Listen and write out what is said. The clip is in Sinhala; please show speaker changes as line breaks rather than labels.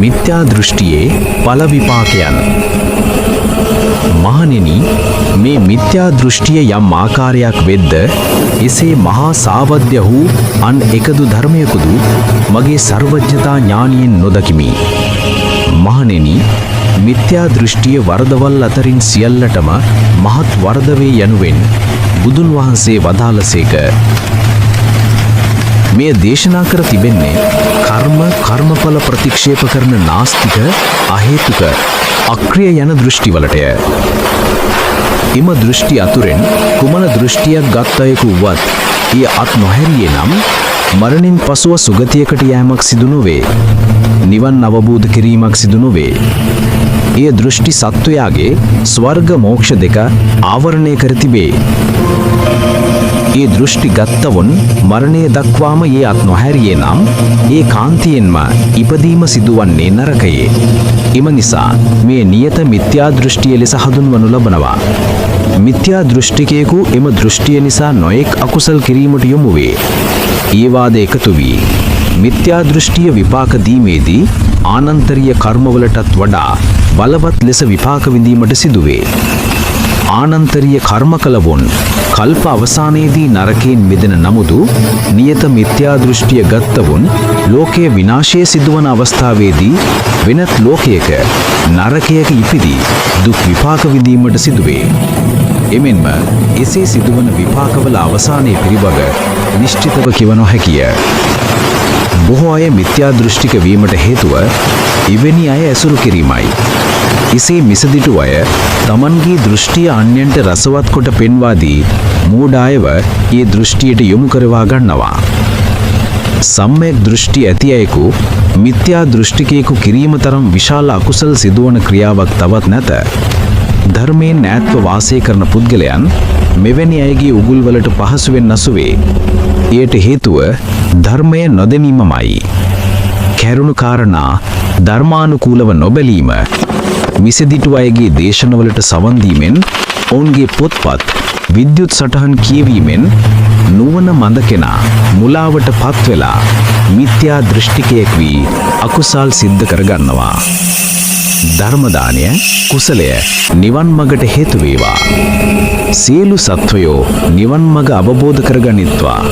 මිත්‍යා දෘෂ්ටියේ ඵල විපාකයන්. මහණෙනි, මේ මිත්‍යා දෘෂ්ටිය යම් ආකාරයක් වෙද්ද එසේ මහා සාවද්‍ය වූ අන් එකදු ධර්මයකුදු මගේ සර්වඥතා ඥානියෙන් නොදකිමි. මහණෙනි, මිත්‍යා දෘෂ්ටිය වරදවල් අතරින් සියල්ලටම මහත් වරදවේ යනුවෙන් බුදුන් වහන්සේ වදාළසේක. මේ දේශනා කර තිබෙන්නේ කර්මඵල ප්‍රතික්ෂේප කරන නාස්තික, අහේතුක, අක්‍රිය යන දෘෂ්ටිවලටය. එම දෘෂ්ටි අතුරෙන් කුමන දෘෂ්ටියක් ගත් අයෙකු වුවත් ඒ අත් නොහැරියේ නම් මරණින් පසුව සුගතියකට යෑමක් සිදු නොවේ. නිවන් අවබෝධ කිරීමක් සිදු නොවේ. ඒ දෘෂ්ටි සත්වයාගේ ස්වර්ග මෝක්ෂ දෙක ආවරණය කර තිබේ. ඒ දෘෂ්ටි ගත්තවුන් මරණය දක්වාම ඒ අත් නොහැරියේ නම් ඒ කාන්තියෙන්ම ඉපදීම සිදුවන්නේ නරකයේ. එම නිසා මේ නියත මිත්‍යා දෘෂ්ටිය ලෙස හඳුන්වනු ලබනවා. මිත්‍යා දෘෂ්ටිකයෙකු එම දෘෂ්ටිය නිසා නොයෙක් අකුසල් කිරීමට යොමු වේ. ඒ වාද එකතු වී මිත්‍යා දෘෂ්ටිය විපාක දීමේදී ආනන්තරීය කර්මවලටත් වඩා බලවත් ලෙස විපාක විඳීමට සිදුවේ. ආනන්තරීය කර්ම කළවොන් කල්ප අවසානයේදී නරකයෙන් මිදෙන නමුදු නියත මිත්‍යා දෘෂ්ටිය ගත්තවුන් ලෝකයේ විනාශය සිදුවන අවස්ථාවේදී වෙනත් ලෝකයක නරකයක ඉපදී දුක් විපාක විඳීමට සිදුවේ. එමෙන්ම එසේ සිදුවන විපාකවල අවසානයේ පිළිබඳ නිශ්චිතව කිව නොහැකිය. බොහෝ අය මිත්‍යා දෘෂ්ටික වීමට හේතුව එවැනි අය ඇසුරු කිරීමයි. එසේ මිසදිටු අය තමන්ගේ දෘෂ්ටිය අන්‍යයන්ට රසවත් කොට පෙන්වා දී මෝඩ අයව ඒ දෘෂ්ටියට යොමු කරවා ගන්නවා. සම්‍යක් දෘෂ්ටි ඇති අයෙකු මිත්‍යා දෘෂ්ටිකයෙකු කිරීම තරම් විශාල අකුසල් සිදුවන ක්‍රියාවක් තවත් නැත. ධර්මයෙන් ඈත්ව වාසය කරන පුද්ගලයන් මෙවැනි අයගේ උගුල්වලට පහසුවෙන් නසුවේ. එයට හේතුව ධර්මය නොදැනීමමයි. කැරුණු කාරණා ධර්මානුකූලව නොබැලීම, මිසදිටු අයගේ දේශනවලට සවන් දීමෙන්, ඔවුන්ගේ පොත්පත් විද්‍යුත් සටහන් කියවීමෙන් නුවණ මඳ කෙනා මුලාවට පත් වෙලා මිත්‍යා දෘෂ්ටිකයෙක් වී අකුසල් සිද්ධ කරගන්නවා. ධර්ම දානය, කුසලය නිවන් මඟට හේතු වේවා. සියලු සත්වයෝ නිවන් මඟ අවබෝධ කරගනිත්වා.